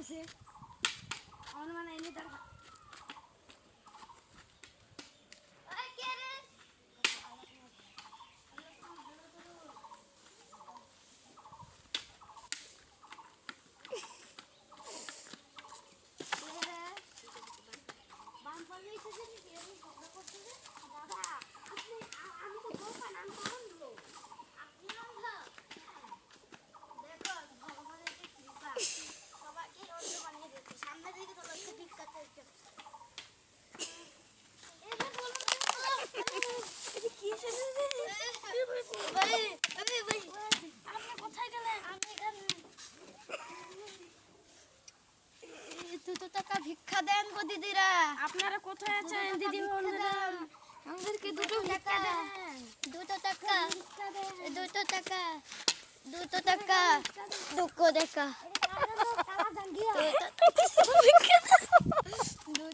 আছে আমার মানে এনে তার টাকা ভিক্ষা দেন গো দিদিরা। আপনারা কোথায় আছেন দিদি বন্ধুরা? আমাদেরকে দুটো টাকা দেন। 2 টাকা ভিক্ষা দেন। 2 টাকা 2 টাকা 2 টাকা কালা গাঙ্গিয়া